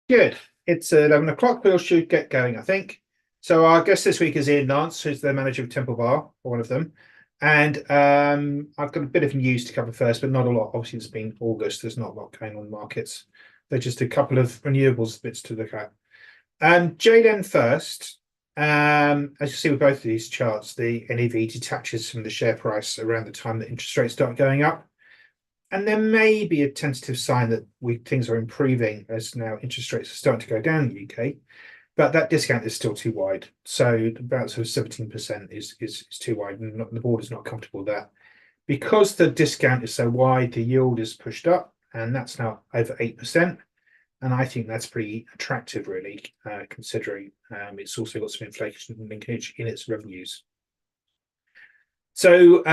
Good. It's 11 o'clock. We all should get going, I think. So our guest this week is Ian Lance, who's the manager of Temple Bar, or one of them. And I've got a bit of news to cover first, but not a lot. Obviously, it's been August. There's not a lot going on in markets. There's just a couple of renewables bits to look at. JDen first. As you see with both of these charts, the NAV detaches from the share price around the time that interest rates start going up. And there may be a tentative sign that things are improving as now interest rates are starting to go down in the UK, but that discount is still too wide. So about sort of 17% is too wide, and the board is not comfortable with that. Because the discount is so wide, the yield is pushed up, and that's now over 8%. And I think that's pretty attractive, really, considering it's also got some inflation linkage in its revenues. So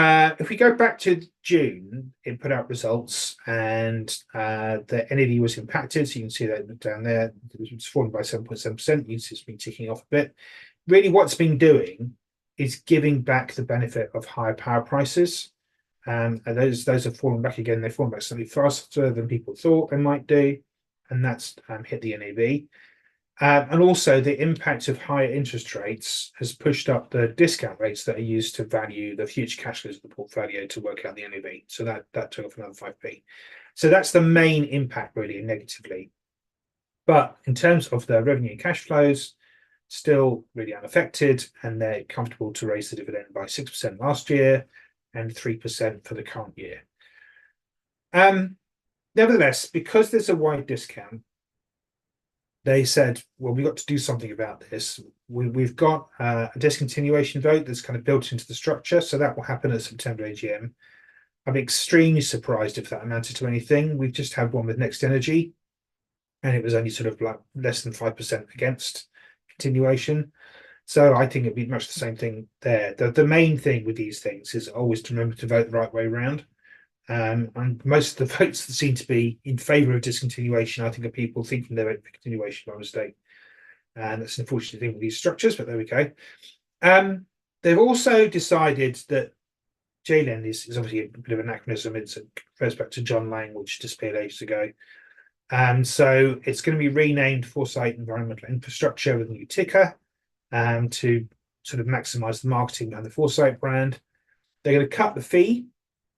if we go back to June, it put out results and the NAV was impacted. So you can see that down there, it's fallen by 7.7%. You see it's been ticking off a bit. Really, what's been doing is giving back the benefit of higher power prices. And those have fallen back again. They've fallen back slightly faster than people thought they might do. And that's hit the NAV. And also the impact of higher interest rates has pushed up the discount rates that are used to value the future cash flows of the portfolio to work out the NAV. So that took off another 5p. So that's the main impact, really, negatively. But in terms of the revenue and cash flows, still really unaffected, and they're comfortable to raise the dividend by 6% last year and 3% for the current year. Nevertheless, because there's a wide discount, they said, well, we've got to do something about this. We've got a discontinuation vote that's kind of built into the structure. So that will happen at September AGM. I'm extremely surprised if that amounted to anything. We've just had one with Next Energy, and it was only sort of like less than 5% against continuation. So I think it'd be much the same thing there. The main thing with these things is always to remember to vote the right way around. And most of the votes that seem to be in favour of discontinuation, I think, are people thinking they're for continuation by mistake. And that's an unfortunate thing with these structures, but there we go. They've also decided that JLEN is obviously a bit of an anachronism. It refers back to John Lang, which disappeared ages ago. So it's going to be renamed Foresight Environmental Infrastructure with a new ticker to sort of maximise the marketing behind the Foresight brand. They're going to cut the fee.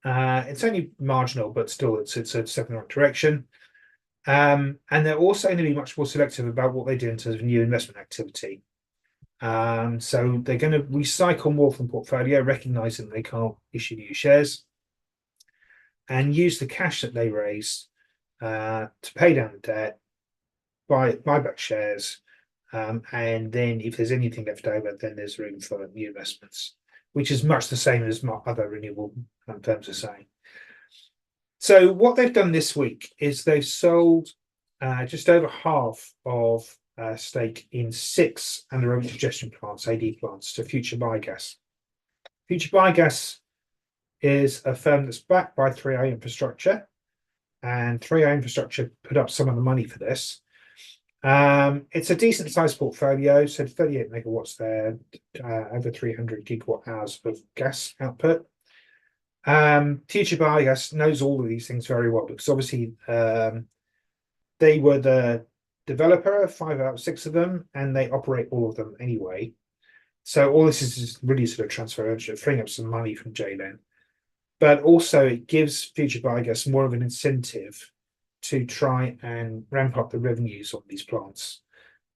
It's only marginal, but still, it's a step in the right direction. And they're also going to be much more selective about what they do in terms of new investment activity. So they're going to recycle more from portfolio, recognizing they can't issue new shares, and use the cash that they raise to pay down the debt, buy back shares, and then if there's anything left over, then there's room for new investments, which is much the same as other renewable firms are saying. So what they've done this week is they've sold just over half of stake in 6 anaerobic digestion plants, AD plants, to Future Biogas. Future Biogas is a firm that's backed by 3i Infrastructure, and 3i Infrastructure put up some of the money for this. It's a decent sized portfolio, so 38 megawatts there, over 300 gigawatt hours of gas output. Future Biogas knows all of these things very well because obviously they were the developer of 5 out of 6 of them, and they operate all of them anyway. So all this is just really sort of transferential, freeing up some money from JLEN. But also it gives Future Biogas more of an incentive to try and ramp up the revenues on these plants.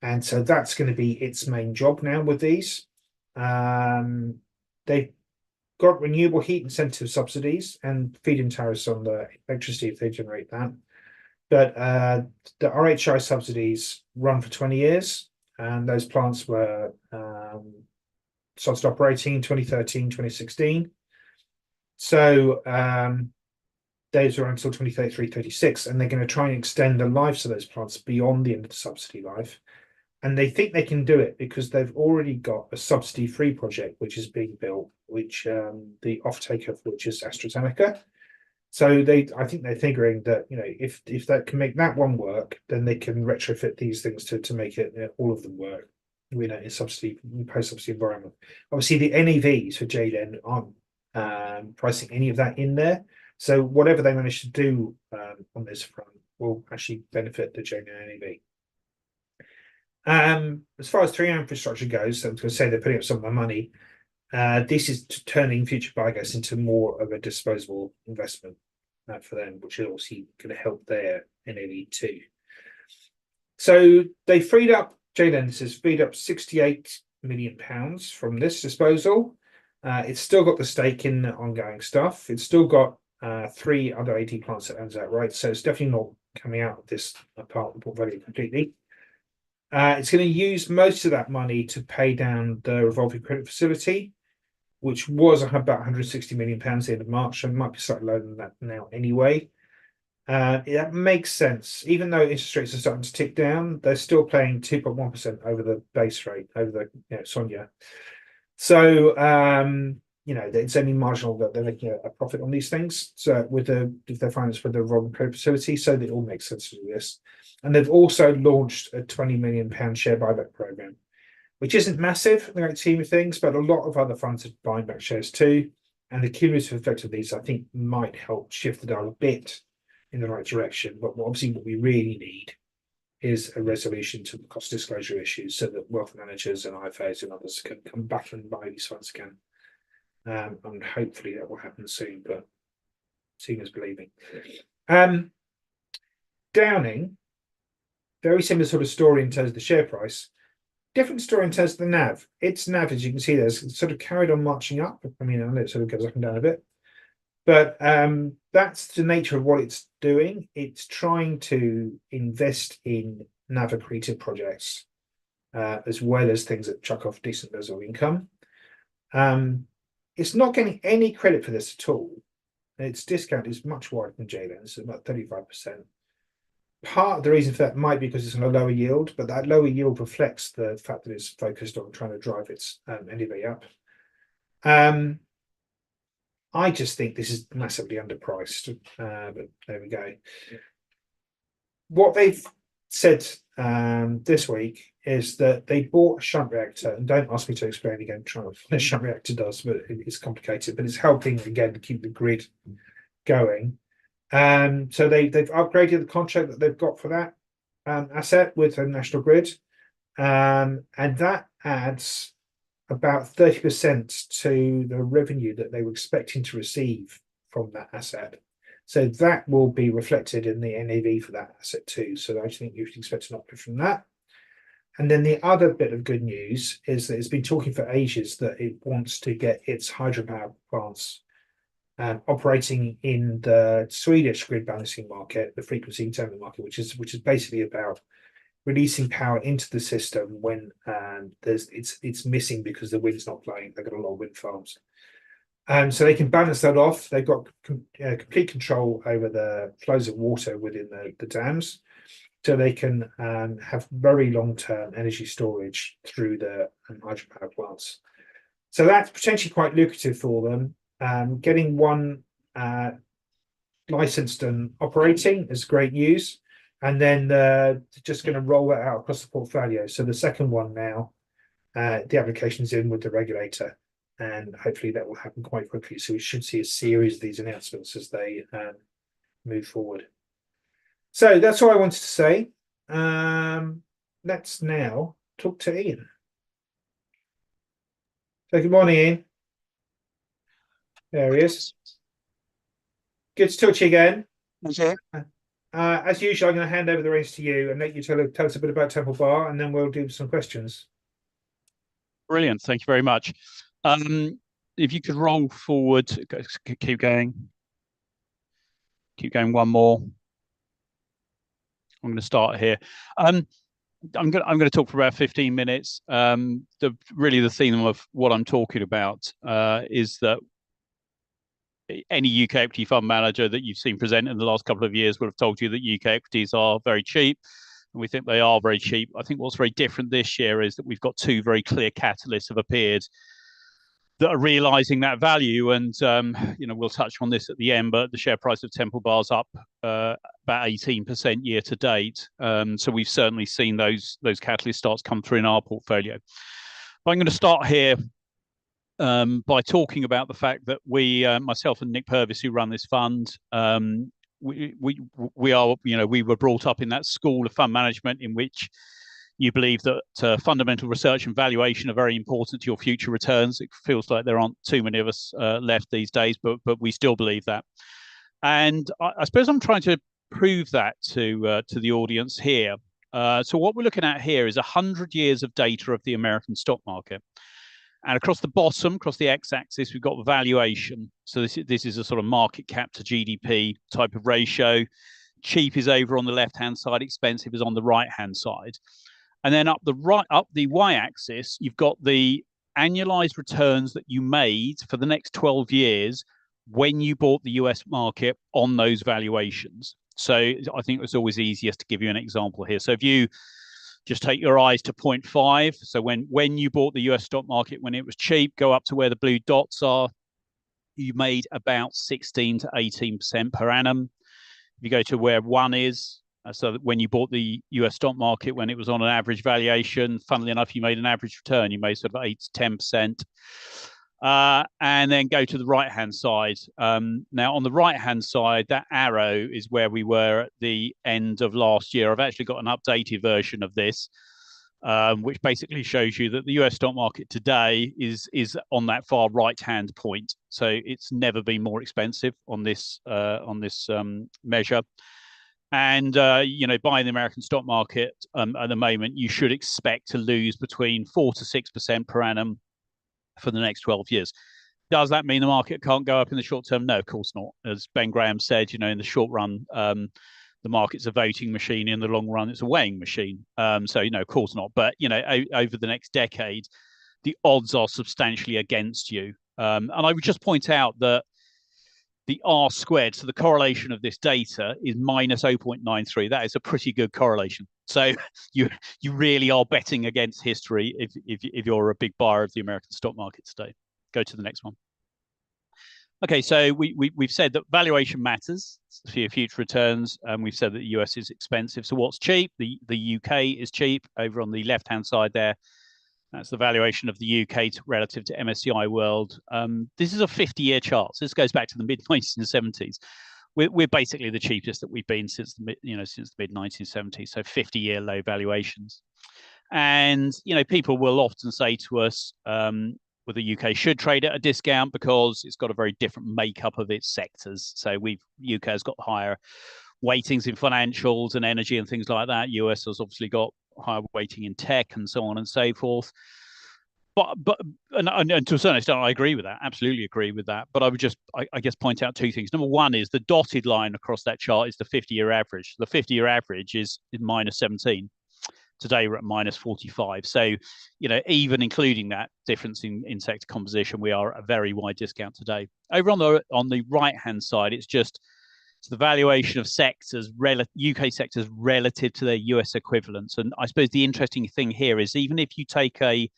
And so that's going to be its main job now with these. They've got renewable heat incentive subsidies and feed-in tariffs on the electricity if they generate that. But the RHI subsidies run for 20 years, and those plants were started operating in 2013, 2016. So those are until 2033, 36, and they're going to try and extend the lives of those plants beyond the end of the subsidy life. And they think they can do it because they've already got a subsidy-free project which is being built, which the off-taker of which is AstraZeneca. So I think they're figuring that if that can make that one work, then they can retrofit these things to make it all of them work. In post-subsidy environment. Obviously, the NAVs for JLEN aren't pricing any of that in there. So whatever they manage to do on this front will actually benefit the JLEN NAV. As far as 3 infrastructure goes, I was going to say they're putting up some of my money. This is turning future biogas into more of a disposable investment for them, which is obviously going to help their NAV too. So they freed up, Jaylen says, freed up £68 million from this disposal. It's still got the stake in the ongoing stuff. It's still got 3 other AD plants that owns outright. So it's definitely not coming out of this part of the portfolio completely. It's going to use most of that money to pay down the revolving credit facility, which was about £160 million at the end of March. And might be slightly lower than that now anyway. That makes sense. Even though interest rates are starting to tick down, they're still paying 2.1% over the base rate, over the SONIA. So it's only marginal that they're making a profit on these things. So if they're financed with the revolving credit facility, so it all makes sense to do this. And they've also launched a £20 million share buyback program, which isn't massive in the great scheme of things, but a lot of other funds are buying back shares too. And the cumulative effect of these, I think, might help shift the dial a bit in the right direction. But obviously, what we really need is a resolution to the cost disclosure issues so that wealth managers and IFAs and others can come back and buy these funds again. And hopefully that will happen soon, but seeing is believing. Downing, very similar sort of story in terms of the share price. Different story in terms of the NAV. Its NAV, as you can see, there's sort of carried on marching up. I mean, I know it sort of goes up and down a bit, but that's the nature of what it's doing. It's trying to invest in NAV accretive projects, as well as things that chuck off decent levels of income. It's not getting any credit for this at all. Its discount is much wider than Jaylen's, about 35%. Part of the reason for that might be because it's on a lower yield, but that lower yield reflects the fact that it's focused on trying to drive its NAV up. I just think this is massively underpriced, but there we go. What they've said this week is that they bought a shunt reactor, and don't ask me to explain again what a shunt reactor does, but it's complicated, but it's helping again to keep the grid going. So they've upgraded the contract that they've got for that asset with the National Grid, and that adds about 30% to the revenue that they were expecting to receive from that asset. So that will be reflected in the NAV for that asset too. So I think you should expect an uplift from that. And then the other bit of good news is that it's been talking for ages that it wants to get its hydropower plants operating in the Swedish grid balancing market, the frequency determinant market, which is basically about releasing power into the system when it's missing because the wind's not blowing. They've got a lot of wind farms, so they can balance that off. They've got complete control over the flows of water within the dams, so they can have very long-term energy storage through the hydropower plants. So that's potentially quite lucrative for them. Getting one licensed and operating is great news, and then just going to roll that out across the portfolio. So the second one now, the application's in with the regulator, and hopefully that will happen quite quickly. So we should see a series of these announcements as they move forward. So that's all I wanted to say. Let's now talk to Ian. So good morning, Ian. There he is. Good to talk to you again. Okay. As usual, I'm going to hand over the reins to you and let you tell us a bit about Temple Bar, and then we'll do some questions. Brilliant. Thank you very much. If you could roll forward, keep going. Keep going one more. I'm going to start here. I'm going to talk for about 15 minutes. Really the theme of what I'm talking about is that any UK equity fund manager that you've seen present in the last couple of years would have told you that UK equities are very cheap. And we think they are very cheap. I think what's very different this year is that we've got two very clear catalysts have appeared that are realizing that value. And, we'll touch on this at the end, but the share price of Temple Bar's up about 18% year to date. So we've certainly seen those catalyst starts come through in our portfolio. But I'm going to start here by talking about the fact that we, myself and Nick Purvis, who run this fund, we were brought up in that school of fund management in which You believe that fundamental research and valuation are very important to your future returns. It feels like there aren't too many of us left these days, but we still believe that. And I suppose I'm trying to prove that to the audience here. So what we're looking at here is 100 years of data of the American stock market. And across the bottom, across the x-axis, we've got the valuation. So this is a sort of market cap to GDP type of ratio. Cheap is over on the left-hand side, expensive is on the right-hand side. And then up the y-axis, you've got the annualized returns that you made for the next 12 years when you bought the US market on those valuations. So I think it's always easiest to give you an example here. So if you just take your eyes to 0.5, so when you bought the US stock market when it was cheap, go up to where the blue dots are, you made about 16 to 18% per annum. If you go to where 1 is, so that when you bought the US stock market when it was on an average valuation, funnily enough, you made an average return. You made sort of 8 to 10%. And then go to the right-hand side. Now, on the right-hand side, that arrow is where we were at the end of last year. I've actually got an updated version of this, which basically shows you that the US stock market today is on that far right-hand point. So it's never been more expensive on this measure. And, buying the American stock market at the moment, you should expect to lose between 4 to 6% per annum for the next 12 years. Does that mean the market can't go up in the short term? No, of course not. As Ben Graham said, in the short run, the market's a voting machine. In the long run, it's a weighing machine. So, of course not. But, over the next decade, the odds are substantially against you. And I would just point out that the R squared, so the correlation of this data is minus 0.93. That is a pretty good correlation. So you really are betting against history if you're a big buyer of the American stock market today. Go to the next one. Okay, so we've said that valuation matters for your future returns, and we've said that the US is expensive. So what's cheap? The UK is cheap over on the left-hand side there. That's the valuation of the UK relative to MSCI World. This is a 50-year chart. So this goes back to the mid-1970s. We're basically the cheapest that we've been since the mid-1970s. So 50-year low valuations. And people will often say to us, well, the UK should trade at a discount because it's got a very different makeup of its sectors. So UK has got higher weightings in financials and energy and things like that. US has obviously got higher weighting in tech and so on and so forth. But and to a certain extent, I agree with that. Absolutely agree with that. But I would just, I guess, point out two things. Number one is the dotted line across that chart is the 50-year average. The 50-year average is minus 17. Today we're at minus 45. So, even including that difference in sector composition, we are at a very wide discount today. Over on the right-hand side, it's the valuation of sectors, UK sectors relative to their US equivalents. And I suppose the interesting thing here is even if you take a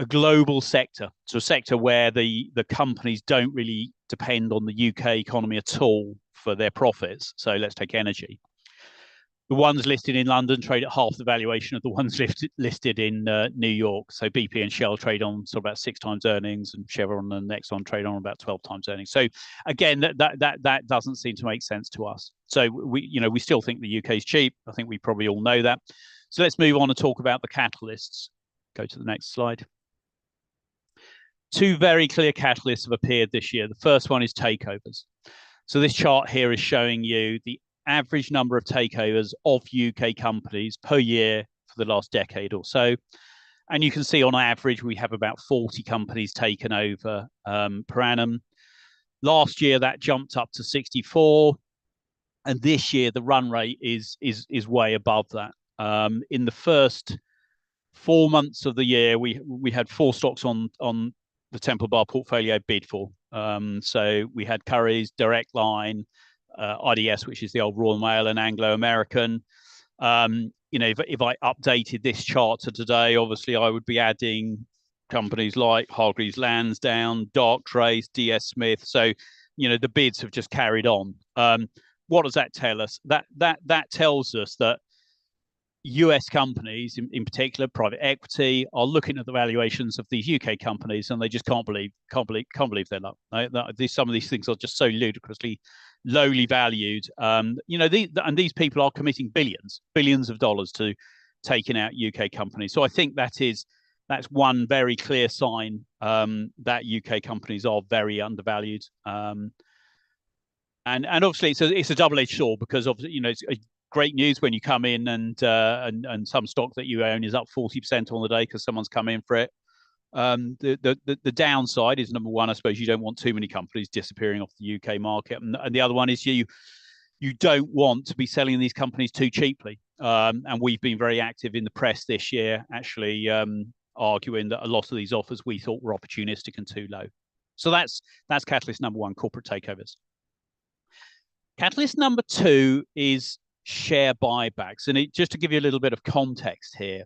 global sector, so a sector where the companies don't really depend on the UK economy at all for their profits. So let's take energy. The ones listed in London trade at half the valuation of the ones listed in New York. So BP and Shell trade on sort of about 6 times earnings, and Chevron and Exxon trade on about 12 times earnings. So again, that doesn't seem to make sense to us. So we still think the UK is cheap. I think we probably all know that. So let's move on and talk about the catalysts. Go to the next slide. 2 very clear catalysts have appeared this year. The first one is takeovers. So this chart here is showing you the average number of takeovers of UK companies per year for the last decade or so. And you can see on average, we have about 40 companies taken over per annum. Last year, that jumped up to 64. And this year, the run rate is way above that. In the first 4 months of the year, we had 4 stocks on the Temple Bar portfolio bid for. So we had Currys, Direct Line, IDS, which is the old Royal Mail, and Anglo American. If I updated this chart to today, obviously I would be adding companies like Hargreaves Lansdown, Darktrace, DS Smith. So, the bids have just carried on. What does that tell us? That tells us that US companies, in particular private equity, are looking at the valuations of these UK companies, and they just can't believe their luck. Some of these things are just so ludicrously lowly valued. And these people are committing billions of dollars to taking out UK companies. So I think that's one very clear sign that UK companies are very undervalued. And obviously it's a double-edged sword, because obviously it's great news when you come in and some stock that you own is up 40% on the day because someone's come in for it. The downside is, number one, I suppose you don't want too many companies disappearing off the UK market, and the other one is you don't want to be selling these companies too cheaply. And we've been very active in the press this year, actually arguing that a lot of these offers we thought were opportunistic and too low. So that's catalyst number one, corporate takeovers. Catalyst number two is share buybacks, and just to give you a little bit of context here,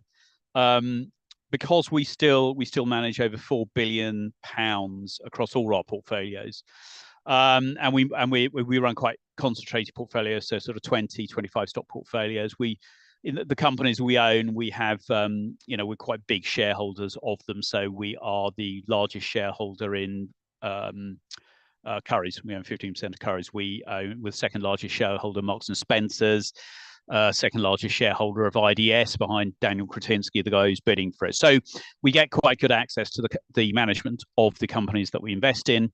because we still manage over £4 billion across all our portfolios, and we run quite concentrated portfolios, so sort of 20-25 stock portfolios. In the companies we own, we have we're quite big shareholders of them, so we are the largest shareholder in Currys. We own 15% of Currys. We own, with second largest shareholder, Marks and Spencer's, second largest shareholder of IDS behind Daniel Kretinsky, the guy who's bidding for it. So we get quite good access to the management of the companies that we invest in.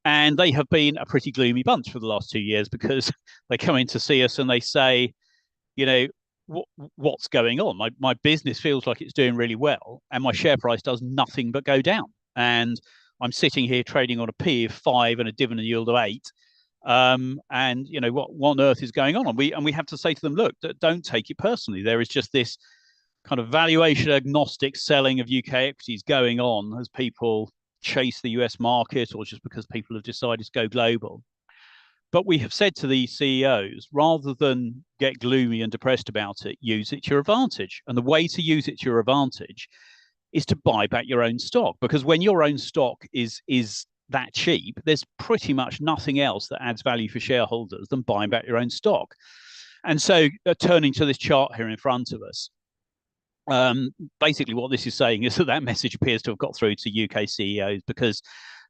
And they have been a pretty gloomy bunch for the last 2 years, because they come in to see us and they say, what's going on? My business feels like it's doing really well, and my share price does nothing but go down. And I'm sitting here trading on a P of 5 and a dividend yield of 8. And what on earth is going on? And we have to say to them, look, don't take it personally. There is just this kind of valuation agnostic selling of UK equities going on as people chase the US market, or just because people have decided to go global. But we have said to these CEOs, rather than get gloomy and depressed about it, use it to your advantage. And the way to use it to your advantage is to buy back your own stock, because when your own stock is that cheap, there's pretty much nothing else that adds value for shareholders than buying back your own stock. And so turning to this chart here in front of us, basically what this is saying is that message appears to have got through to UK CEOs, because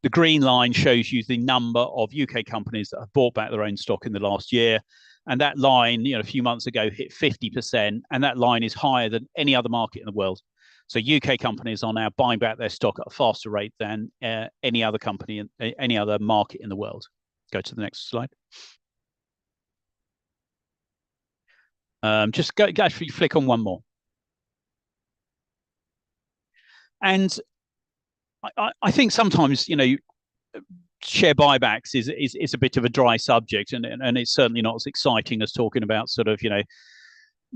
the green line shows you the number of UK companies that have bought back their own stock in the last year. And that line, a few months ago hit 50%, and that line is higher than any other market in the world. So UK companies are now buying back their stock at a faster rate than any other company in any other market in the world. Go to the next slide. Just actually flick on one more. And I think sometimes, share buybacks is a bit of a dry subject, and it's certainly not as exciting as talking about sort of,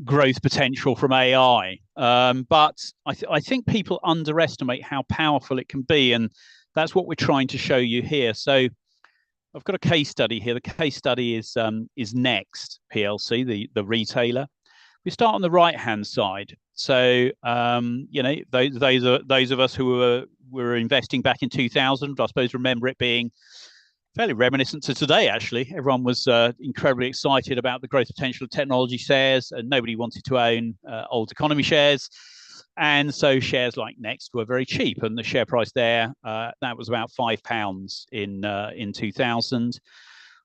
growth potential from AI. But I think people underestimate how powerful it can be, and that's what we're trying to show you here. So I've got a case study here. The case study is Next PLC, the retailer. We start on the right-hand side. So those of us who were investing back in 2000, I suppose, remember it being fairly reminiscent to today, actually. Everyone was incredibly excited about the growth potential of technology shares, and nobody wanted to own old economy shares. And so shares like Next were very cheap, and the share price there, that was about £5 in 2000.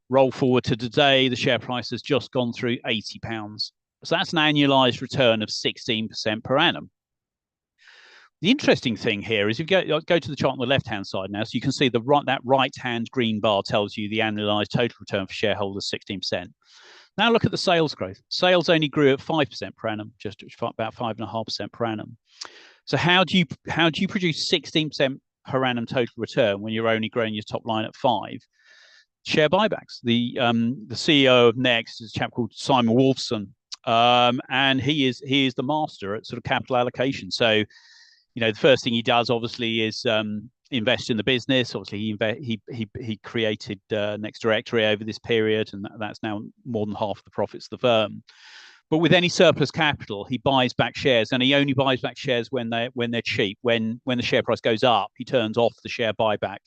Roll forward to today, the share price has just gone through £80. So that's an annualized return of 16% per annum. The interesting thing here is if you go to the chart on the left-hand side now, so you can see that right-hand green bar tells you the annualized total return for shareholders, 16%. Now look at the sales growth. Sales only grew at 5% per annum, just about 5.5% per annum. So how do you produce 16% per annum total return when you're only growing your top line at 5%? Share buybacks. The CEO of Next is a chap called Simon Wolfson, and he is the master at sort of capital allocation. So the first thing he does, obviously, is invest in the business. Obviously, he created Next Directory over this period, and that's now more than half the profits of the firm. But with any surplus capital, he buys back shares, and he only buys back shares when they're cheap. When the share price goes up, he turns off the share buyback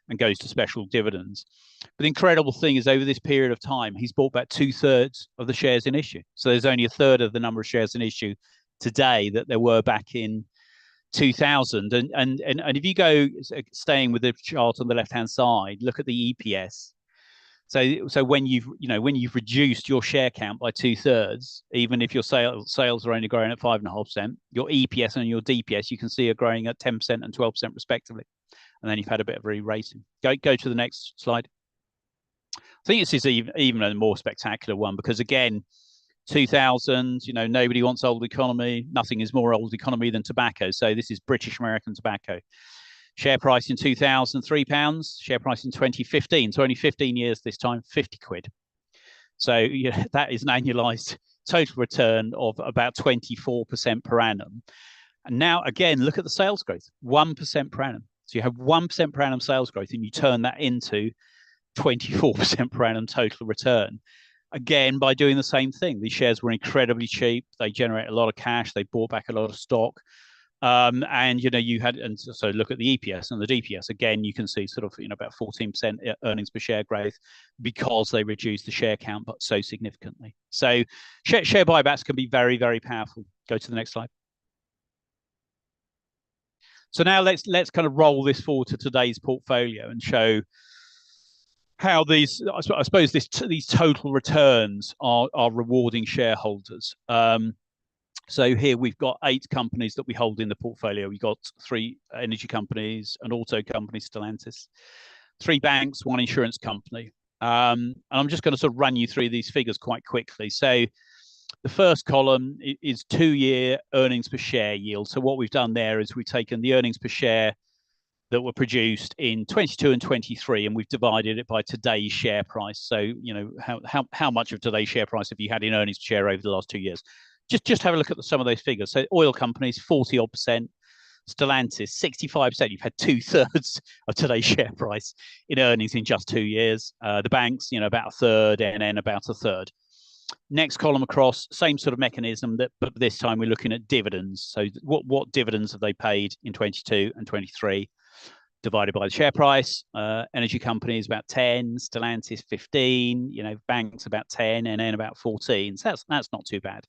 and goes to special dividends. But the incredible thing is, over this period of time, he's bought back 2/3 of the shares in issue. So there's only 1/3 of the number of shares in issue today that there were back in 2000. And if you go, staying with the chart on the left hand side, look at the EPS. So when you've reduced your share count by 2/3, even if your sales are only growing at 5.5%, your EPS and your DPS you can see are growing at 10% and 12% respectively, and then you've had a bit of re-rating. Go to the next slide. I think this is even a more spectacular one because again, 2000, nobody wants old economy. Nothing is more old economy than tobacco. So this is British American tobacco. Share price in 2000, £3. Share price in 2015, so only 15 years this time, 50 quid. So that is an annualized total return of about 24% per annum. And now, again, look at the sales growth, 1% per annum. So you have 1% per annum sales growth and you turn that into 24% per annum total return. Again, by doing the same thing. These shares were incredibly cheap. They generate a lot of cash. They bought back a lot of stock. And you had, and so look at the EPS and the DPS again. You can see sort of about 14% earnings per share growth because they reduced the share count but so significantly. So share buybacks can be very, very powerful. Go to the next slide. So now let's kind of roll this forward to today's portfolio and show how these, I suppose, these total returns are rewarding shareholders. So here we've got 8 companies that we hold in the portfolio. We've got 3 energy companies, an auto company, Stellantis, 3 banks, 1 insurance company. And I'm just going to sort of run you through these figures quite quickly. So the first column is 2-year earnings per share yield. So what we've done there is we've taken the earnings per share that were produced in 22 and 23, and we've divided it by today's share price. So, how much of today's share price have you had in earnings per share over the last 2 years? Just have a look at some of those figures. So oil companies, 40-odd%, Stellantis, 65%. You've had 2/3 of today's share price in earnings in just 2 years. The banks, about a third, NN about a third. Next column across, same sort of mechanism, but this time we're looking at dividends. So what dividends have they paid in 22 and 23? Divided by the share price. Energy companies about 10, Stellantis 15, banks about 10, and then about 14. So that's not too bad.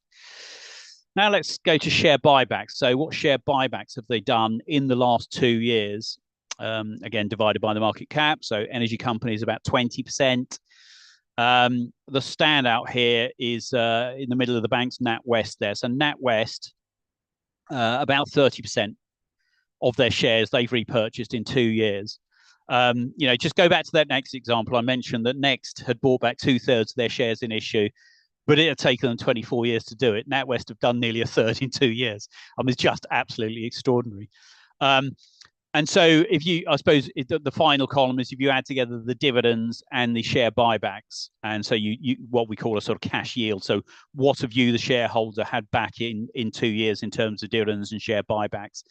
Now let's go to share buybacks. So what share buybacks have they done in the last 2 years? Again, divided by the market cap. So energy companies about 20%. The standout here is in the middle of the banks, NatWest there. So NatWest, about 30% of their shares they've repurchased in 2 years. Just go back to that Next example. I mentioned that Next had bought back 2/3 of their shares in issue, but it had taken them 24 years to do it. NatWest have done nearly a third in 2 years. It's just absolutely extraordinary. And so I suppose the final column is if you add together the dividends and the share buybacks, and so you what we call a sort of cash yield. So what have you, the shareholder, had back in 2 years in terms of dividends and share buybacks?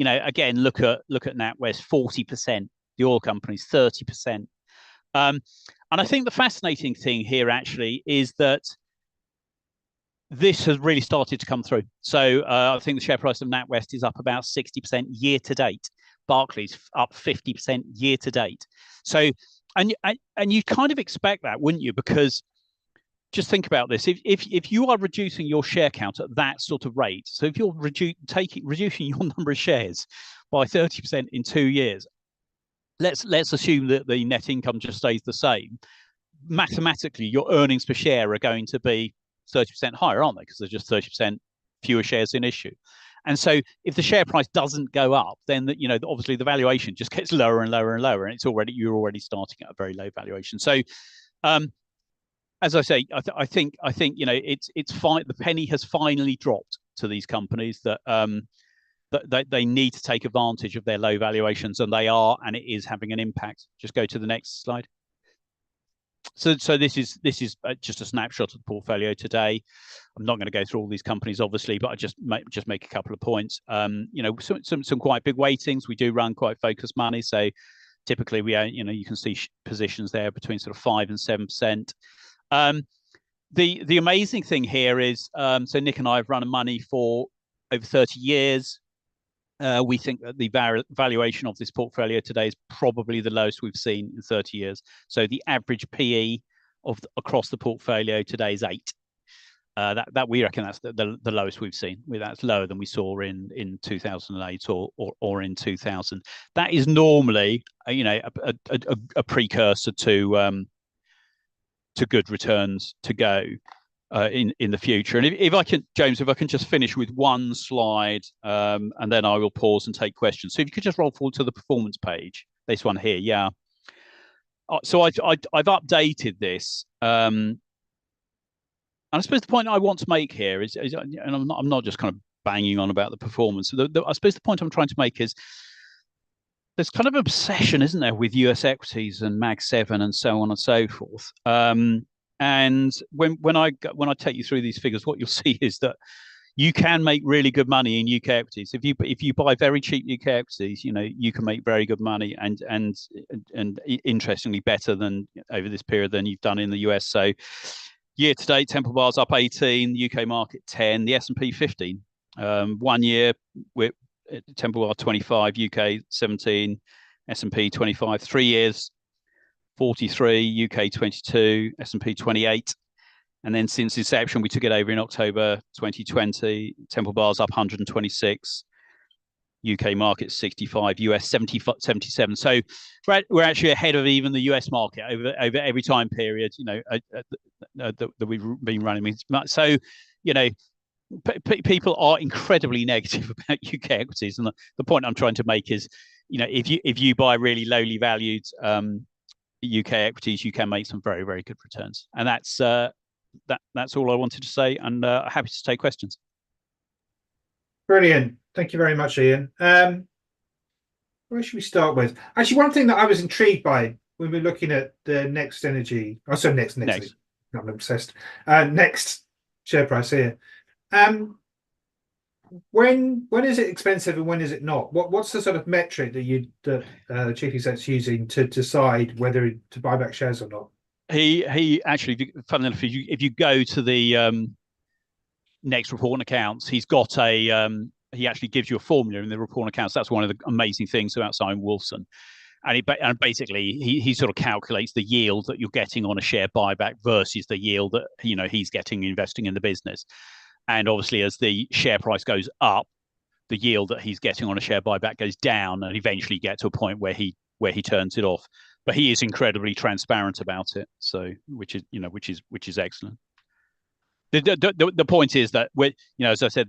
Again, look at NatWest, 40%, the oil companies, 30%. And I think the fascinating thing here actually is that this has really started to come through. So I think the share price of NatWest is up about 60% year to date. Barclays up 50% year to date. So, and you kind of expect that, wouldn't you? Because just think about this: if you are reducing your share count at that sort of rate, so if you're reducing your number of shares by 30% in 2 years, let's assume that the net income just stays the same. Mathematically, your earnings per share are going to be 30% higher, aren't they? Because there's just 30% fewer shares in issue. And so if the share price doesn't go up, then obviously the valuation just gets lower and lower and lower, and you're already starting at a very low valuation. So, as I say, I think it's fine. The penny has finally dropped to these companies that they need to take advantage of their low valuations, and they are, and it is having an impact. Just go to the next slide. So this is just a snapshot of the portfolio today. I'm not going to go through all these companies, obviously, but I just make a couple of points. Some quite big weightings. We do run quite focused money, so typically we you can see positions there between sort of 5 and 7%. The amazing thing here is so Nick and I have run money for over 30 years. We think that the valuation of this portfolio today is probably the lowest we've seen in 30 years. So the average PE across the portfolio today is 8. That we reckon that's the lowest we've seen. That's lower than we saw in 2008 or in 2000. That is normally a precursor to to good returns to go in the future. And if I can, James, if I can just finish with one slide, and then I will pause and take questions. So if you could just roll forward to the performance page, this one here, yeah. So I've updated this, and I suppose the point I want to make here is and I'm not just kind of banging on about the performance. I suppose the point I'm trying to make is there's kind of obsession, isn't there, with US equities and Mag 7 and so on and so forth. And when I take you through these figures, what you'll see is that you can make really good money in UK equities. If you buy very cheap UK equities, you can make very good money, and interestingly better than over this period than you've done in the US. So year to date, Temple Bar's up 18, the UK market 10, the S&P 15. 1 year with Temple Bar 25, UK 17, S&P 25. 3 years, 43, UK 22, S&P 28. And then since inception, we took it over in October 2020. Temple Bar's up 126, UK market 65, US 77. So we're actually ahead of even the US market over every time period, that we've been running. So, people are incredibly negative about UK equities, and the point I'm trying to make is, if you buy really lowly valued UK equities, you can make some very, very good returns. And that's all I wanted to say, and happy to take questions. Brilliant. Thank you very much, Ian. Where should we start with? Actually, one thing that I was intrigued by when we're looking at the next energy, next. Not obsessed. Next share price here. When is it expensive and when is it not? What's the sort of metric that the chief exec's using to decide whether to buy back shares or not? He actually, funnily enough, if you go to the next report and accounts, he's got he actually gives you a formula in the report and accounts. That's one of the amazing things about Simon Wolfson. And basically, he sort of calculates the yield that you're getting on a share buyback versus the yield that he's getting investing in the business. And obviously, as the share price goes up, the yield that he's getting on a share buyback goes down, and eventually get to a point where he turns it off. But he is incredibly transparent about it, so which is excellent. The point is that as I said,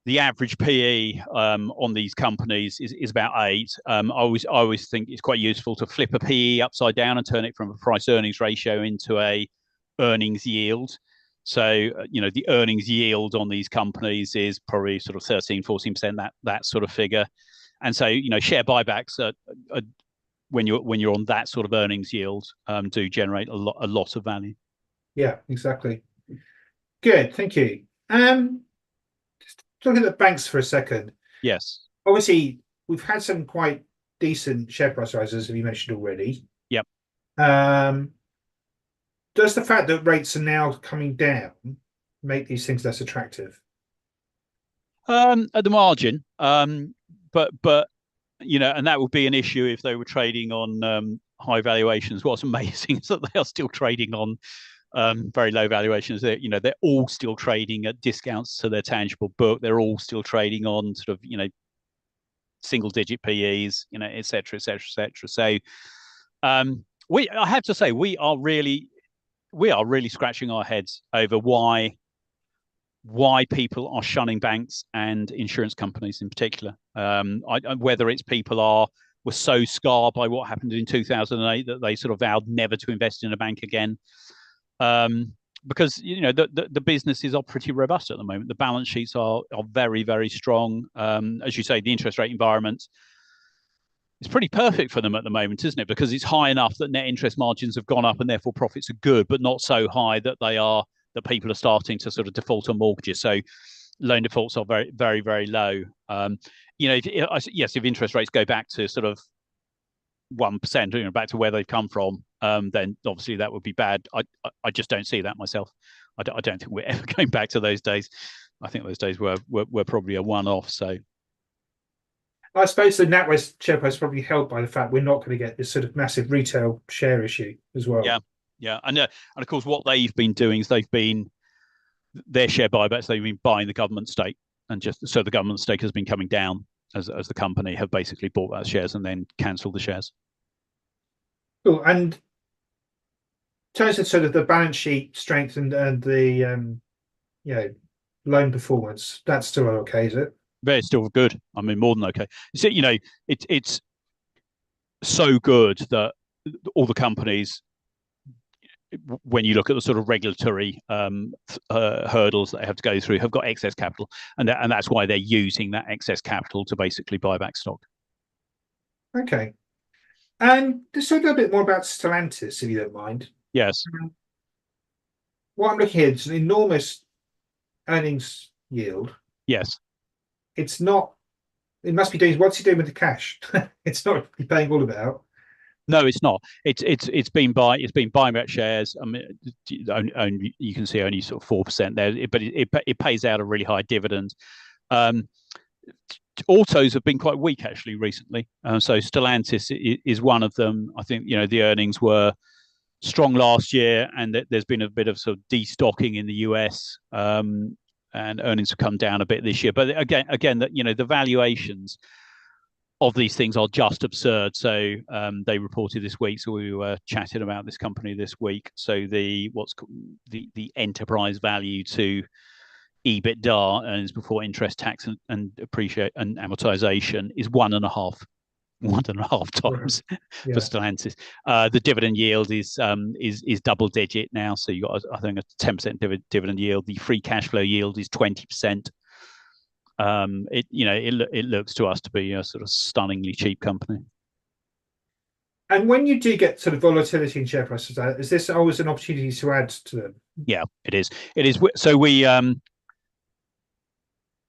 the average PE on these companies is about 8. I always think it's quite useful to flip a PE upside down and turn it from a price earnings ratio into a earnings yield. So the earnings yield on these companies is probably sort of 13-14%, that sort of figure. And so share buybacks are when you're on that sort of earnings yield do generate a lot of value. Yeah, exactly. Good, thank you. Just looking at banks for a second. Yes. Obviously, we've had some quite decent share price rises, as you mentioned already. Yep. Does the fact that rates are now coming down make these things less attractive? At the margin, but and that would be an issue if they were trading on high valuations. What's amazing is that they are still trading on very low valuations. They're all still trading at discounts to their tangible book. They're all still trading on sort of single digit PEs, et cetera, et cetera, et cetera. So I have to say we are really scratching our heads over why people are shunning banks and insurance companies in particular. Whether it's people were so scarred by what happened in 2008 that they sort of vowed never to invest in a bank again. Because the businesses are pretty robust at the moment. The balance sheets are very, very strong. As you say, the interest rate environment is pretty perfect for them at the moment, isn't it? Because it's high enough that net interest margins have gone up and therefore profits are good, but not so high that that people are starting to sort of default on mortgages. So loan defaults are very, very, very low. If interest rates go back to sort of 1%, back to where they've come from, then obviously that would be bad. I just don't see that myself. I don't think we're ever going back to those days. I think those days were probably a one-off. So I suppose the NatWest share price is probably helped by the fact we're not going to get this sort of massive retail share issue as well. Yeah, and of course what they've been doing is their share buybacks. They've been buying the government stake, and just so the government stake has been coming down as the company have basically bought those shares and then cancelled the shares. Cool. And terms of sort of the balance sheet strength and the you know loan performance, that's still okay, is it? They're still good. I mean, more than okay. So, it's so good that all the companies, when you look at the sort of regulatory hurdles that they have to go through, have got excess capital, and that's why they're using that excess capital to basically buy back stock. Okay. And just talk a bit more about Stellantis, if you don't mind. Yes. What I'm looking at is an enormous earnings yield. Yes. It's not. It must be doing. What's he doing with the cash? It's not paying all of it out. No, it's not. It's been buying back shares. I mean, only, you can see only sort of 4% there, but it pays out a really high dividend. Autos have been quite weak actually recently. So Stellantis is one of them. I think the earnings were strong last year, and there's been a bit of sort of destocking in the US, and earnings have come down a bit this year. But again, that the valuations of these things are just absurd. So they reported this week. So we were chatting about this company this week. So the enterprise value to EBITDA, earnings before interest, tax, and appreciate and amortization, is 1.5 times for Stellantis. The dividend yield is double digit now. So you got, I think, a 10% dividend yield. The free cash flow yield is 20%. It looks to us to be a sort of stunningly cheap company. And when you do get sort of volatility in share prices, is this always an opportunity to add to them? Yeah, it is. It is. So we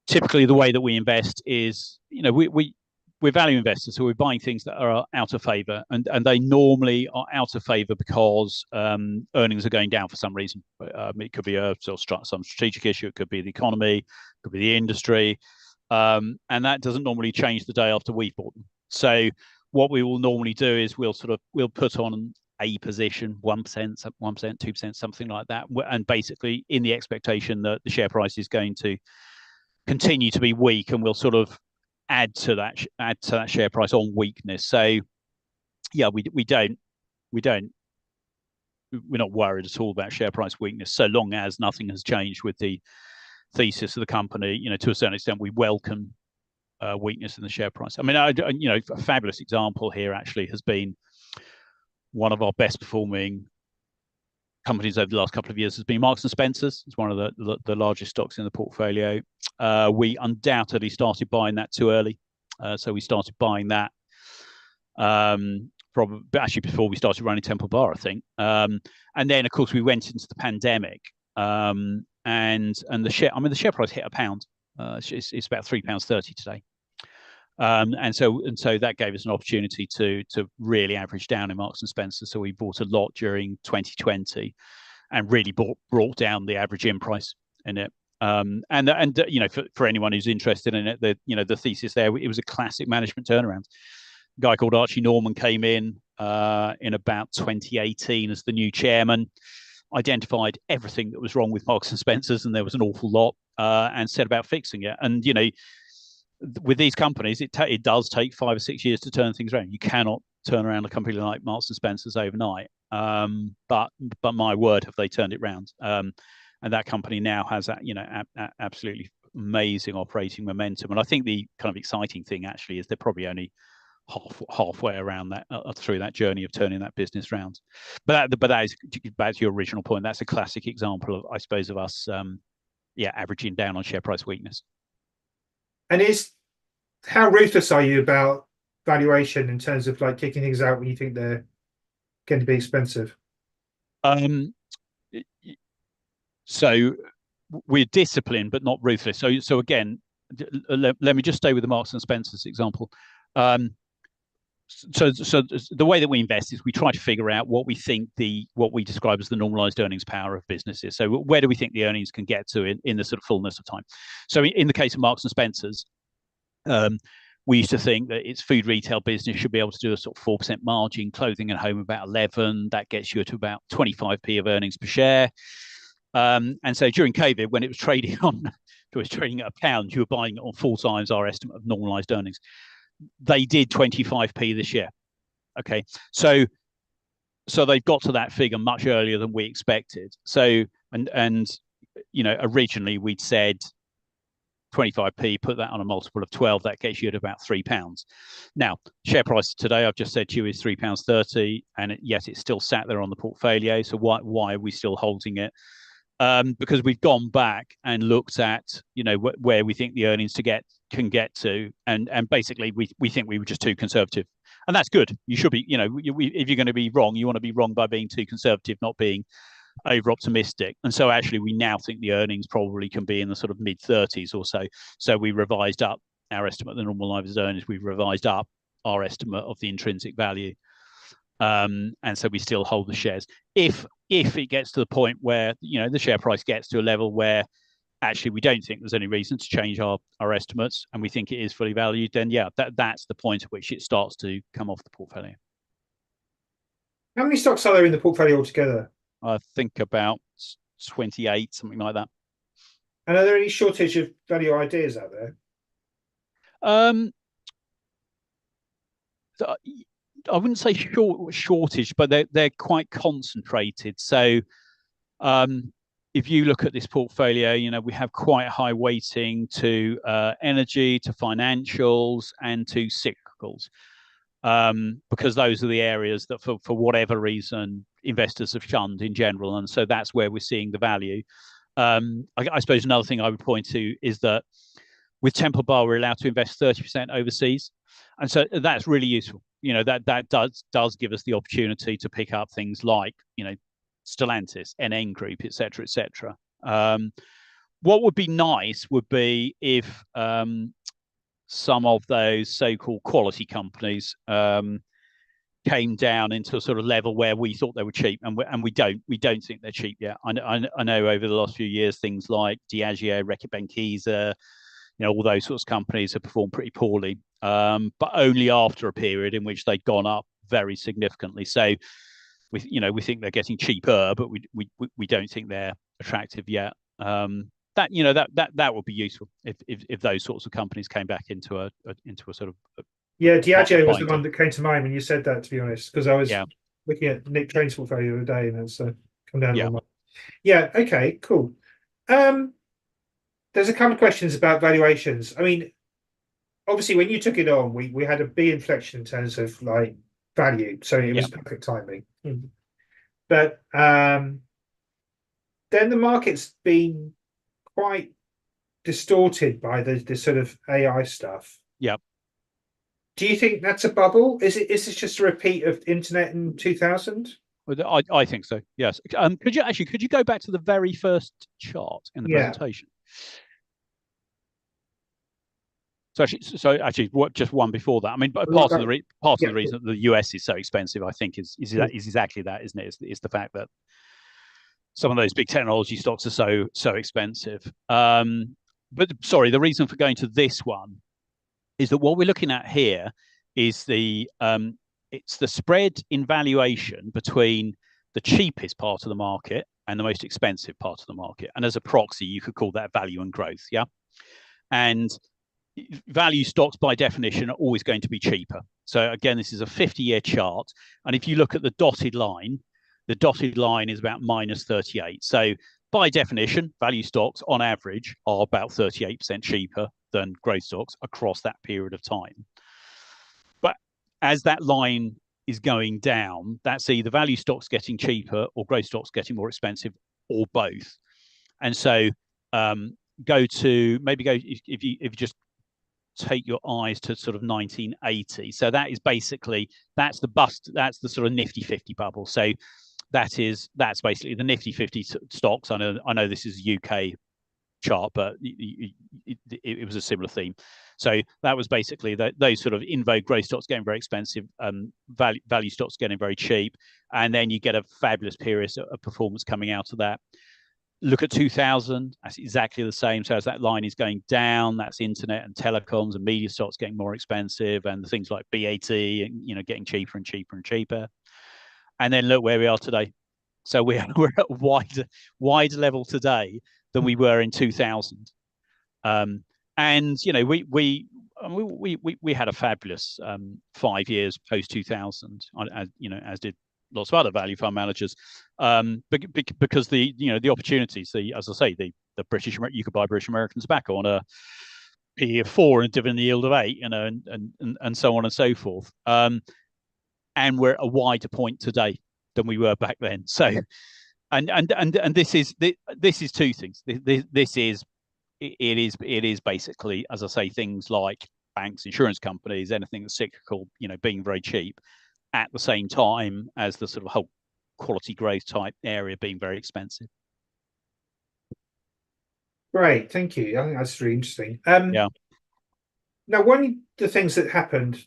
typically, the way that we invest is, we're value investors, so we're buying things that are out of favor, and they normally are out of favor because earnings are going down for some reason. It could be some strategic issue, it could be the economy, it could be the industry, and that doesn't normally change the day after we've bought them. So what we will normally do is we'll put on a position, 1%, 2%, something like that, and basically in the expectation that the share price is going to continue to be weak, and we'll sort of add to that share price on weakness. So yeah, we're not worried at all about share price weakness, so long as nothing has changed with the thesis of the company. To a certain extent, we welcome weakness in the share price. I mean, a fabulous example here actually has been one of our best performing companies over the last couple of years has been Marks and Spencer's. It's one of the largest stocks in the portfolio. We undoubtedly started buying that too early. So we started buying that probably actually before we started running Temple Bar, I think. And then of course we went into the pandemic, and the share price hit £1. It's about £3.30 today. And so that gave us an opportunity to really average down in Marks and Spencer. So we bought a lot during 2020 and really brought down the average in price in it. For anyone who's interested in it, the thesis there, it was a classic management turnaround. A guy called Archie Norman came in about 2018 as the new chairman, identified everything that was wrong with Marks and Spencer's, and there was an awful lot, and set about fixing it. And with these companies, it does take 5 or 6 years to turn things around. You cannot turn around a company like Marks and Spencer's overnight. But my word, have they turned it around? And that company now has absolutely amazing operating momentum. And I think the kind of exciting thing actually is they're probably only halfway around that through that journey of turning that business around. But that is, back to your original point, that's a classic example of, I suppose, of us averaging down on share price weakness. And how ruthless are you about valuation in terms of like kicking things out when you think they're going to be expensive? So we're disciplined, but not ruthless. So again, let me just stay with the Marks and Spencer's example. So the way that we invest is we try to figure out what we think what we describe as the normalized earnings power of businesses. So where do we think the earnings can get to in the sort of fullness of time? So in the case of Marks and Spencer's, we used to think that its food retail business should be able to do a sort of 4% margin, clothing and home about 11. That gets you to about 25p of earnings per share. And so during COVID, when it was trading at £1, you were buying it on 4 times our estimate of normalized earnings. They did 25p this year. Okay, so so they've got to that figure much earlier than we expected. So and originally we'd said 25p, put that on a multiple of 12, that gets you at about £3. Now, share price today, I've just said to you, is £3.30, and yet it's still sat there on the portfolio. So why are we still holding it? Because we've gone back and looked at where we think the earnings can get to, and basically we think we were just too conservative, and that's good. You should be, if you're going to be wrong, you want to be wrong by being too conservative, not being over optimistic. And so actually we now think the earnings probably can be in the sort of mid 30s or so. So we revised up our estimate of the normalized earnings. We've revised up our estimate of the intrinsic value. And so we still hold the shares. If it gets to the point where the share price gets to a level where actually we don't think there's any reason to change our estimates, and we think it is fully valued, then that's the point at which it starts to come off the portfolio. How many stocks are there in the portfolio altogether? I think about 28, something like that. And are there any shortage of value ideas out there? I wouldn't say shortage, but they're quite concentrated. So if you look at this portfolio, we have quite a high weighting to energy, to financials, and to cyclicals, because those are the areas that, for whatever reason, investors have shunned in general, and so that's where we're seeing the value. I suppose another thing I would point to is that with Temple Bar, we're allowed to invest 30% overseas, and so that's really useful. That does give us the opportunity to pick up things like Stellantis, NN Group, etc., etc. What would be nice would be if some of those so-called quality companies came down into a sort of level where we thought they were cheap, and we don't think they're cheap yet. I know over the last few years things like Diageo, Reckitt Benckiser, all those sorts of companies have performed pretty poorly, but only after a period in which they'd gone up very significantly. So we think they're getting cheaper, but we don't think they're attractive yet. That would be useful if those sorts of companies came back into a sort of Diageo was the one that came to mind when you said that, to be honest, because I was looking at Nick Train's portfolio the other day, and it's come down. Okay, cool. There's a couple of questions about valuations. I mean, obviously, when you took it on, we had a big inflection in terms of like value, so it was perfect timing. But then the market's been quite distorted by the sort of AI stuff. Yeah. Do you think that's a bubble? Is this just a repeat of internet in 2000? I think so. Yes. Could you go back to the very first chart in the presentation? So actually, just one before that. I mean, part of the reason that the US is so expensive, I think, is exactly that, isn't it? Is the fact that some of those big technology stocks are so expensive. But sorry, the reason for going to this one is that what we're looking at here is it's the spread in valuation between the cheapest part of the market and the most expensive part of the market. And as a proxy, you could call that value and growth. Yeah. And value stocks, by definition, are always going to be cheaper. So again, this is a 50-year chart. And if you look at the dotted line is about minus 38. So by definition, value stocks on average are about 38% cheaper than growth stocks across that period of time. But as that line is going down, that's either value stocks getting cheaper or growth stocks getting more expensive, or both. And so if you just take your eyes to sort of 1980. So that is basically, that's the sort of Nifty 50 bubble. So that's basically the Nifty 50 stocks. I know this is a UK chart, but it was a similar theme. So that was basically those sort of in vogue growth stocks getting very expensive, value stocks getting very cheap, and then you get a fabulous period of performance coming out of that. Look at 2000, that's exactly the same. So as that line is going down, that's internet and telecoms and media stocks getting more expensive, and things like BAT, getting cheaper and cheaper and cheaper. And then look where we are today. So we're at a wider level today than we were in 2000. And we had a fabulous 5 years post 2000, as did lots of other value fund managers, because the opportunities, as I say, the British, you could buy British American tobacco on a PE of 4 and a dividend yield of 8, and so on and so forth. And we're at a wider point today than we were back then. So, and this is two things. It is basically, as I say, things like banks, insurance companies, anything that's cyclical, being very cheap, at the same time as the sort of whole quality growth type area being very expensive. Great, thank you. I think that's really interesting. Yeah. Now, one of the things that happened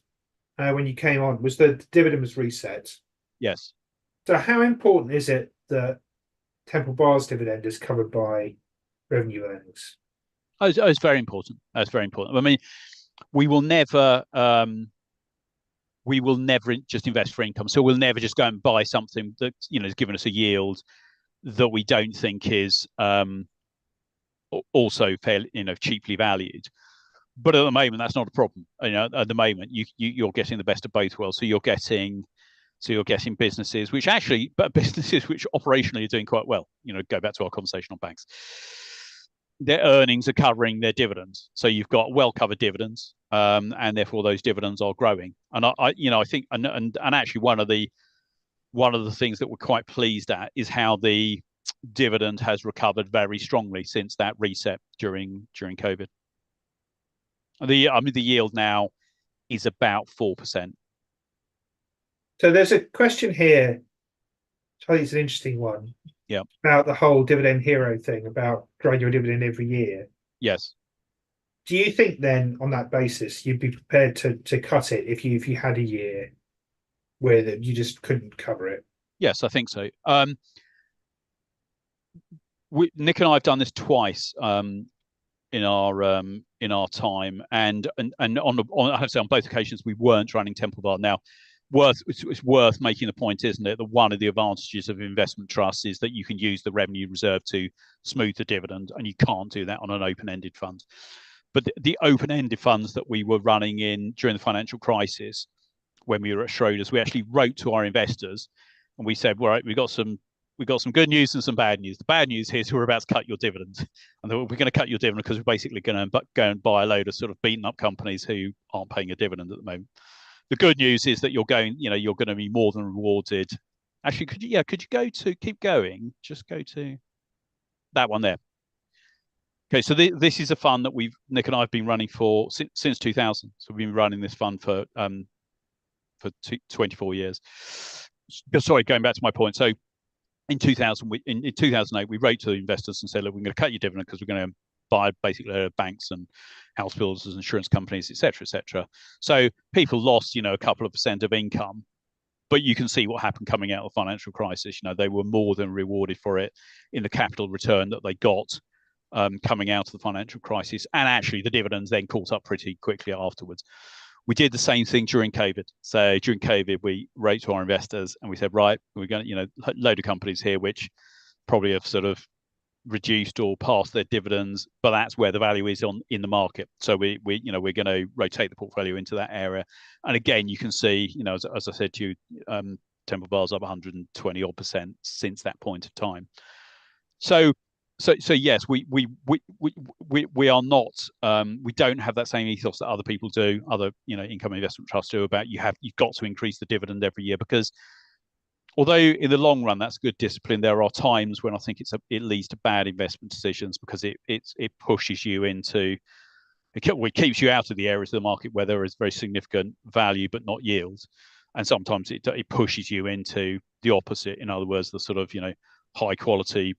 when you came on was the dividend was reset. Yes. So how important is it that Temple Bar's dividend is covered by revenue earnings? Oh, it's very important. That's very important. I mean, we will never just invest for income. So we'll never just go and buy something that has given us a yield that we don't think is also fairly cheaply valued. But at the moment, that's not a problem. At the moment, you're getting the best of both worlds. So you're getting businesses which operationally are doing quite well. Go back to our conversation on banks. Their earnings are covering their dividends, so you've got well-covered dividends, and therefore those dividends are growing. And I think, and actually one of the things that we're quite pleased at is how the dividend has recovered very strongly since that reset during COVID. The yield now is about 4%. So there's a question here, I think it's an interesting one. Yeah. About the whole dividend hero thing, about growing your dividend every year. Yes. Do you think then, on that basis, you'd be prepared to cut it if you had a year where you just couldn't cover it? Yes, I think so. Nick and I have done this twice in our time, and I have to say on both occasions we weren't running Temple Bar. Now, it's worth making the point, isn't it, that one of the advantages of investment trusts is that you can use the revenue reserve to smooth the dividend, and you can't do that on an open-ended fund. But the open-ended funds that we were running in during the financial crisis, when we were at Schroders, we actually wrote to our investors and we said, "All right, we got some good news and some bad news. The bad news here is we're about to cut your dividend, and we're going to cut your dividend because we're basically going to go and buy a load of sort of beaten up companies who aren't paying a dividend at the moment. The good news is that you're going to be more than rewarded." Actually, could you keep going? Just go to that one there. Okay, so this is a fund that Nick and I have been running for since 2000. So we've been running this fund for 24 years. Sorry, going back to my point. So in 2008, we wrote to the investors and said, "Look, we're going to cut your dividend because we're going to buy basically banks and house builders, insurance companies, etc., etc." So people lost, a couple of % of income, but you can see what happened coming out of the financial crisis. They were more than rewarded for it in the capital return that they got coming out of the financial crisis, and actually the dividends then caught up pretty quickly afterwards. We did the same thing during COVID. So during COVID, we wrote to our investors and we said, right, we're going to, a load of companies here which probably have sort of reduced or passed their dividends, but that's where the value is in the market. So we're going to rotate the portfolio into that area. And again, you can see, as I said to you, Temple Bar's up 120 odd % since that point of time. So yes, we are not. We don't have that same ethos that other people do, other income investment trusts do, about you've got to increase the dividend every year, because although in the long run that's good discipline, there are times when I think it leads to bad investment decisions, because it pushes you into it keeps you out of the areas of the market where there is very significant value but not yield, and sometimes it pushes you into the opposite. In other words, the sort of high quality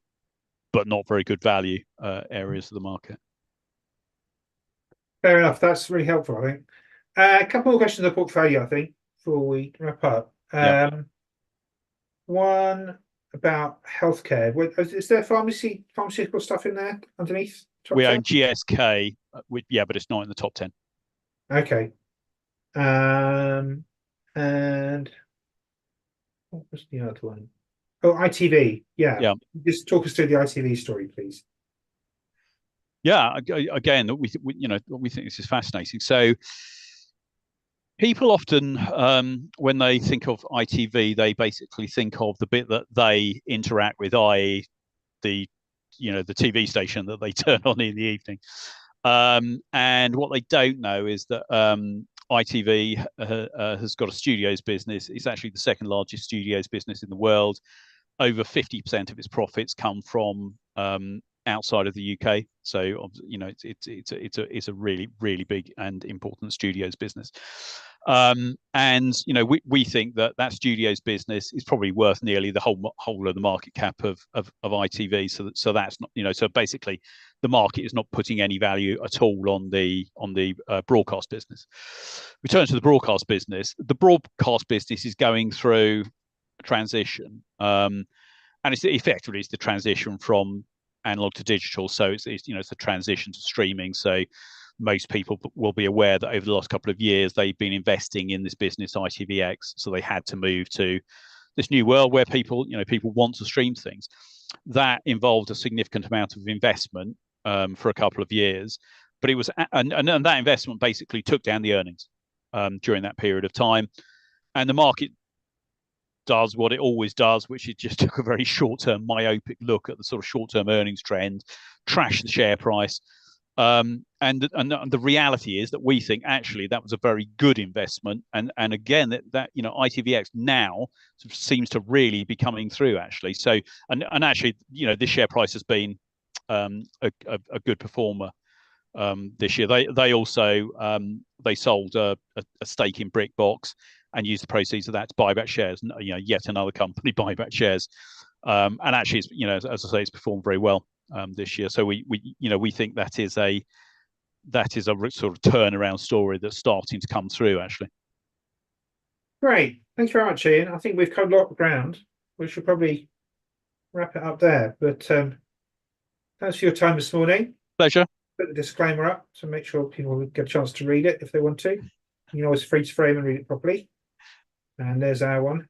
but not very good value areas of the market. Fair enough. That's really helpful, I think. A couple more questions on the portfolio, I think, before we wrap up. One about healthcare. Is there pharmaceutical stuff in there underneath? We own GSK, but it's not in the top 10. Okay. And what was the other one? Oh, ITV. Yeah. Just talk us through the ITV story, please. Yeah. Again, we think this is fascinating. So People often, when they think of ITV, they basically think of the bit that they interact with, i.e., the the TV station that they turn on in the evening. And what they don't know is that ITV has got a studios business. It's actually the second largest studios business in the world. Over 50% of its profits come from outside of the UK. So it's a really big and important studios business. And we think that studios business is probably worth nearly the whole of the market cap of ITV. So that's not so basically the market is not putting any value at all on the broadcast business. We turn to the broadcast business. The broadcast business is going through a transition, and it's effectively the transition from analog to digital. So it's a transition to streaming. So most people will be aware that over the last couple of years they've been investing in this business ITVX. So they had to move to this new world where people want to stream things. That involved a significant amount of investment for a couple of years, but it was and that investment basically took down the earnings during that period of time, and the market does what it always does, which is just took a very short-term myopic look at the sort of short-term earnings trend, trash the share price. And the reality is that we think actually that was a very good investment, and again that ITVX now sort of seems to really be coming through actually. So and actually this share price has been a good performer this year. They also they sold a stake in BrickBox and used the proceeds of that to buy back shares. Yet another company buy back shares, and actually, as I say, it's performed very well this year. So we think that is a sort of turnaround story that's starting to come through actually. Great, thanks very much, Ian. I think we've covered a lot of ground. We should probably wrap it up there. But thanks for your time this morning. Pleasure. Put the disclaimer up to make sure people get a chance to read it if they want to. You know, it's free to frame and read it properly. And there's our one.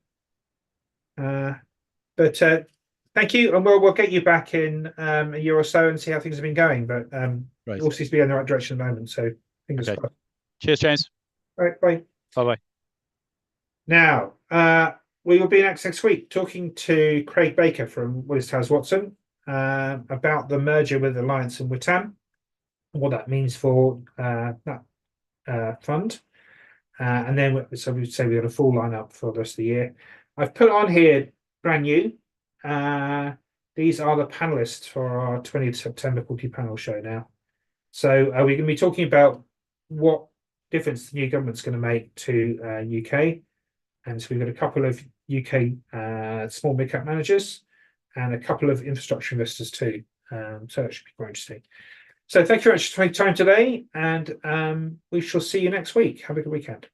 But thank you, and we'll get you back in a year or so and see how things have been going. But it all seems to be in the right direction at the moment. So fingers crossed. Cheers, James. All right, bye. Bye. Now we will be next week talking to Craig Baker from Willis Towers Watson about the merger with Alliance and Witam, and what that means for that fund. And then so we'd say we got a full lineup for the rest of the year. I've put on here brand new. These are the panelists for our 20th September Quality Panel show now. So we're going to be talking about what difference the new government's going to make to UK. And so we've got a couple of UK small mid-cap managers and a couple of infrastructure investors too. So that should be quite interesting. So thank you very much for taking time today, and we shall see you next week. Have a good weekend.